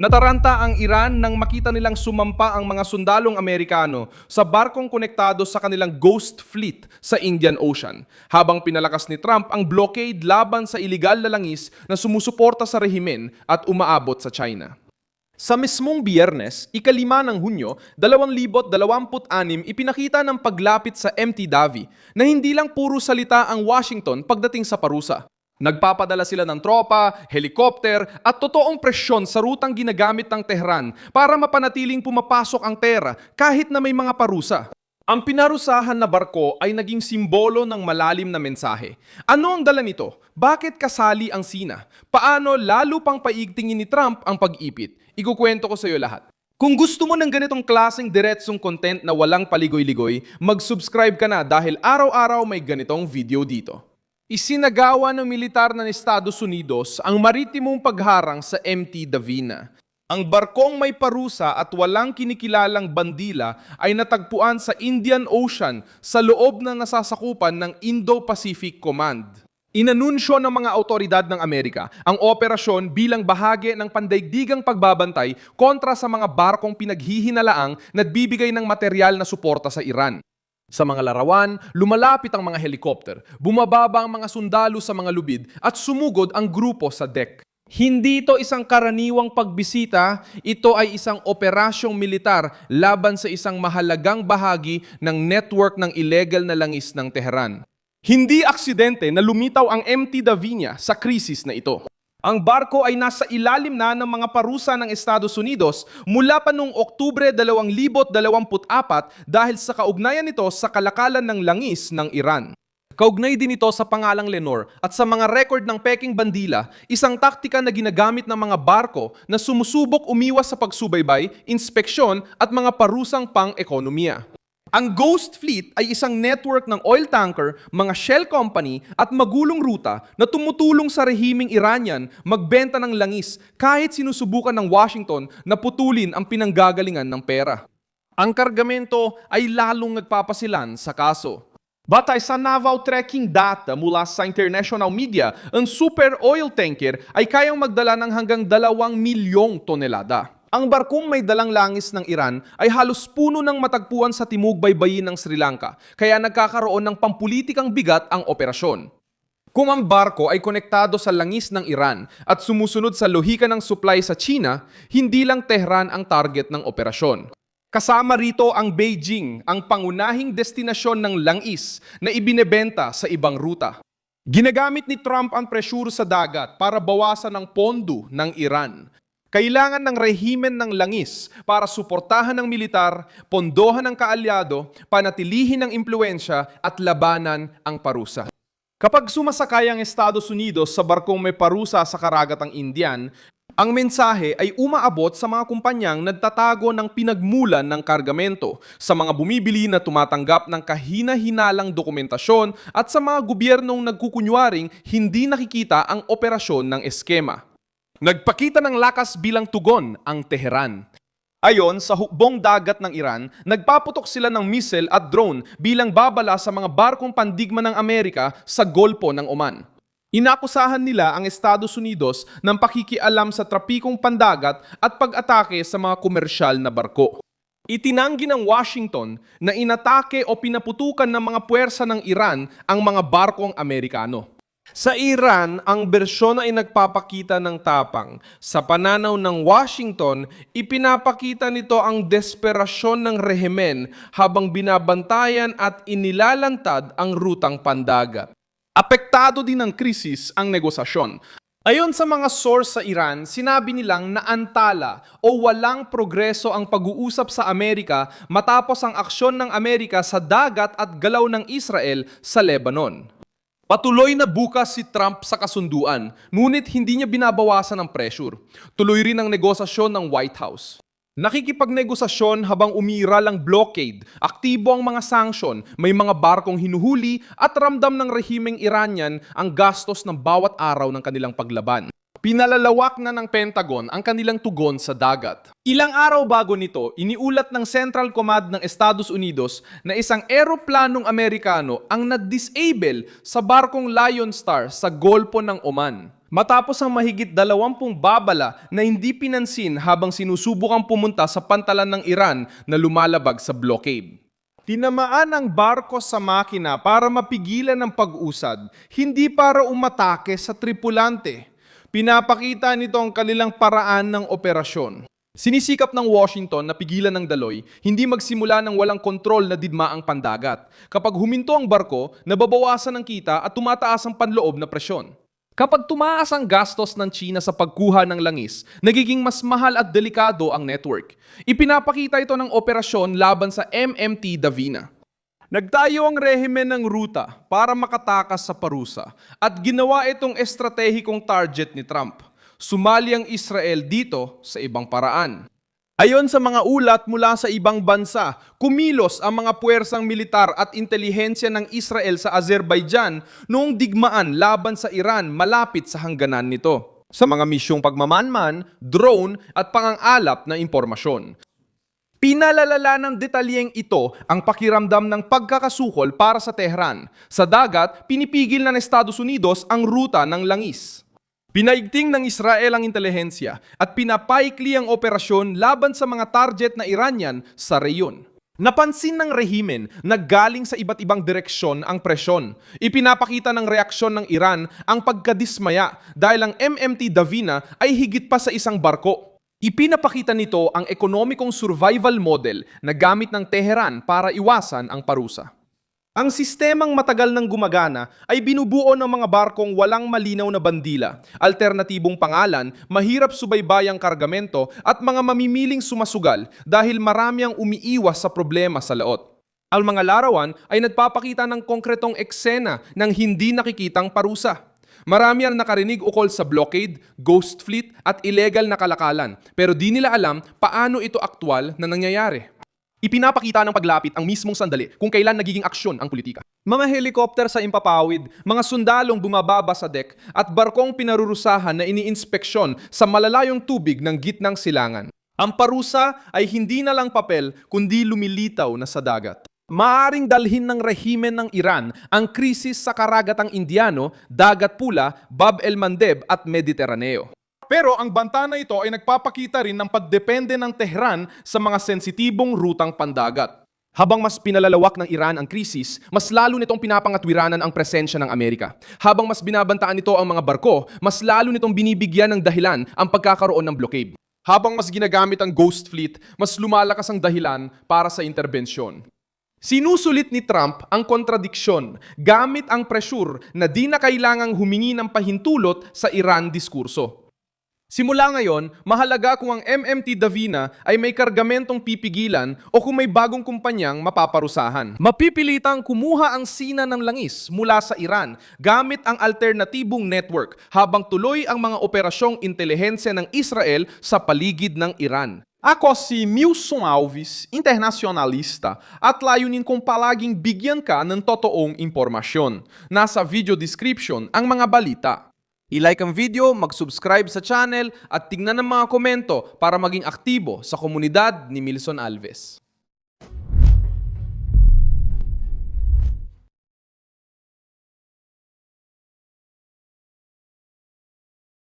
Nataranta ang Iran nang makita nilang sumampa ang mga sundalong Amerikano sa barkong konektado sa kanilang Ghost Fleet sa Indian Ocean, habang pinalakas ni Trump ang blockade laban sa iligal na langis na sumusuporta sa rehimen at umaabot sa China. Sa mismong Biyernes, ika-5 ng Hunyo, 2026, ipinakita ng paglapit sa MT Davi na hindi lang puro salita ang Washington pagdating sa parusa. Nagpapadala sila ng tropa, helikopter at totoong presyon sa rutang ginagamit ng Tehran para mapanatiling pumapasok ang pera kahit na may mga parusa. Ang pinarusahan na barko ay naging simbolo ng malalim na mensahe. Ano ang dala nito? Bakit kasali ang Sina? Paano lalo pang paigtingin ni Trump ang pag-ipit? Ikukwento ko sa iyo lahat. Kung gusto mo ng ganitong klaseng diretsong content na walang paligoy-ligoy, mag-subscribe ka na dahil araw-araw may ganitong video dito. Isinagawa ng militar ng Estados Unidos ang maritimong pagharang sa MT Davina. Ang barkong may parusa at walang kinikilalang bandila ay natagpuan sa Indian Ocean sa loob ng nasasakupan ng Indo-Pacific Command. Inanunsyo ng mga autoridad ng Amerika ang operasyon bilang bahagi ng pandaigdigang pagbabantay kontra sa mga barkong pinaghihinalaang nagbibigay ng material na suporta sa Iran. Sa mga larawan, lumalapit ang mga helikopter, bumababa ang mga sundalo sa mga lubid at sumugod ang grupo sa deck. Hindi ito isang karaniwang pagbisita, ito ay isang operasyong militar laban sa isang mahalagang bahagi ng network ng illegal na langis ng Tehran. Hindi aksidente na lumitaw ang MT Davinia sa krisis na ito. Ang barko ay nasa ilalim na ng mga parusa ng Estados Unidos mula pa noong Oktubre 2024 dahil sa kaugnayan nito sa kalakalan ng langis ng Iran. Kaugnay din ito sa pangalang Lenore at sa mga record ng Peking Bandila, isang taktika na ginagamit ng mga barko na sumusubok umiwas sa pagsubaybay, inspeksyon at mga parusang pang-ekonomiya. Ang Ghost Fleet ay isang network ng oil tanker, mga shell company at magulong ruta na tumutulong sa rehimeng Iranian magbenta ng langis kahit sinusubukan ng Washington na putulin ang pinanggagalingan ng pera. Ang kargamento ay lalong nagpapasilan sa kaso. Batay sa naval tracking data mula sa international media, ang super oil tanker ay kayang magdala ng hanggang 2 milyong tonelada. Ang barkong may dalang langis ng Iran ay halos puno ng matagpuan sa timog baybayin ng Sri Lanka, kaya nagkakaroon ng pampulitikang bigat ang operasyon. Kung ang barko ay konektado sa langis ng Iran at sumusunod sa lohika ng supply sa China, hindi lang Tehran ang target ng operasyon. Kasama rito ang Beijing, ang pangunahing destinasyon ng langis na ibinebenta sa ibang ruta. Ginagamit ni Trump ang presyur sa dagat para bawasan ang pondo ng Iran. Kailangan ng rehimen ng langis para suportahan ng militar, pondohan ng kaalyado, panatilihin ang impluensya at labanan ang parusa. Kapag sumasakay ang Estados Unidos sa barkong may parusa sa karagatang Indian, ang mensahe ay umaabot sa mga kumpanyang nagtatago ng pinagmulan ng kargamento, sa mga bumibili na tumatanggap ng kahina-hinalang dokumentasyon at sa mga gobyernong nagkukunwaring hindi nakikita ang operasyon ng eskema. Nagpakita ng lakas bilang tugon ang Tehran. Ayon sa hukbong dagat ng Iran, nagpaputok sila ng missile at drone bilang babala sa mga barkong pandigma ng Amerika sa Golpo ng Oman. Inakusahan nila ang Estados Unidos ng pakikialam sa trapikong pandagat at pag-atake sa mga komersyal na barko. Itinanggi ng Washington na inatake o pinaputukan ng mga puwersa ng Iran ang mga barkong Amerikano. Sa Iran, ang bersyon ay nagpapakita ng tapang. Sa pananaw ng Washington, ipinapakita nito ang desperasyon ng rehimen habang binabantayan at inilalantad ang rutang pandagat. Apektado din ng krisis ang negosasyon. Ayon sa mga source sa Iran, sinabi nilang naantala o walang progreso ang pag-uusap sa Amerika matapos ang aksyon ng Amerika sa dagat at galaw ng Israel sa Lebanon. Patuloy na bukas si Trump sa kasunduan, ngunit hindi niya binabawasan ang pressure. Tuloy rin ang negosasyon ng White House. Nakikipagnegosasyon habang umiiral ang blockade, aktibo ang mga sanksyon, may mga barkong hinuhuli at ramdam ng rehimeng Iranian ang gastos ng bawat araw ng kanilang paglaban. Pinalalawak na ng Pentagon ang kanilang tugon sa dagat. Ilang araw bago nito, iniulat ng Central Command ng Estados Unidos na isang eroplanong Amerikano ang na-disable sa barkong Lion Star sa Golpo ng Oman. Matapos ang mahigit 20 babala na hindi pinansin habang sinusubukang pumunta sa pantalan ng Iran na lumalabag sa blockade. Tinamaan ang barko sa makina para mapigilan ang pag-usad, hindi para umatake sa tripulante. Pinapakita nito ang kanilang paraan ng operasyon. Sinisikap ng Washington na pigilan ng daloy, hindi magsimula ng walang kontrol na digmaang pandagat. Kapag huminto ang barko, nababawasan ang kita at tumataas ang panloob na presyon. Kapag tumaas ang gastos ng China sa pagkuha ng langis, nagiging mas mahal at delikado ang network. Ipinapakita ito ng operasyon laban sa MMT Davina. Nagtayo ang rehimen ng ruta para makatakas sa parusa at ginawa itong estratehikong target ni Trump. Sumali ang Israel dito sa ibang paraan. Ayon sa mga ulat mula sa ibang bansa, kumilos ang mga puwersang militar at intelihensya ng Israel sa Azerbaijan noong digmaan laban sa Iran malapit sa hangganan nito, sa mga misyong pagmamanman, drone at pangangalap na impormasyon. Pinalalala ng detalyeng ito ang pakiramdam ng pagkakasukol para sa Tehran. Sa dagat, pinipigil ng Estados Unidos ang ruta ng langis. Pinaigting ng Israel ang intelihensya at pinapaikli ang operasyon laban sa mga target na Iranian sa reyon. Napansin ng rehimen na galing sa iba't ibang direksyon ang presyon. Ipinapakita ng reaksyon ng Iran ang pagkadismaya dahil ang MMT Davina ay higit pa sa isang barko. Ipinapakita nito ang ekonomikong survival model na gamit ng Tehran para iwasan ang parusa. Ang sistemang matagal nang gumagana ay binubuo ng mga barkong walang malinaw na bandila, alternatibong pangalan, mahirap subaybayang kargamento at mga mamimiling sumasugal dahil marami ang umiiwas sa problema sa laot. Ang mga larawan ay nagpapakita ng konkretong eksena ng hindi nakikitang parusa. Marami ang nakarinig ukol sa blockade, ghost fleet at illegal na kalakalan, pero di nila alam paano ito aktwal na nangyayari. Ipinapakita ng paglapit ang mismong sandali kung kailan nagiging aksyon ang politika. Mga helikopter sa impapawid, mga sundalong bumababa sa deck at barkong pinarurusahan na iniinspeksyon sa malalayong tubig ng gitnang silangan. Ang parusa ay hindi na lang papel kundi lumilitaw na sa dagat. Maaring dalhin ng rehimen ng Iran ang krisis sa karagatang Indiano, Dagat Pula, Bab el Mandeb at Mediteraneo. Pero ang banta na ito ay nagpapakita rin ng pagdepende ng Tehran sa mga sensitibong rutang pandagat. Habang mas pinalalawak ng Iran ang krisis, mas lalo nitong pinapangatwiranan ang presensya ng Amerika. Habang mas binabantaan nito ang mga barko, mas lalo nitong binibigyan ng dahilan ang pagkakaroon ng blockade. Habang mas ginagamit ang ghost fleet, mas lumalakas ang dahilan para sa interbensyon. Sinusulit ni Trump ang kontradiksyon gamit ang pressure na di na kailangang humingi ng pahintulot sa Iran diskurso. Simula ngayon, mahalaga kung ang MMT Davina ay may kargamentong pipigilan o kung may bagong kumpanyang mapaparusahan. Mapipilitang kumuha ang sina ng langis mula sa Iran gamit ang alternatibong network habang tuloy ang mga operasyong intelihensya ng Israel sa paligid ng Iran. Ako si Milson Alves, internacionalista, at layunin kong palaging bigyan ka ng totoong impormasyon. Nasa video description ang mga balita. I-like ang video, mag-subscribe sa channel at tingnan ang mga komento para maging aktibo sa komunidad ni Milson Alves.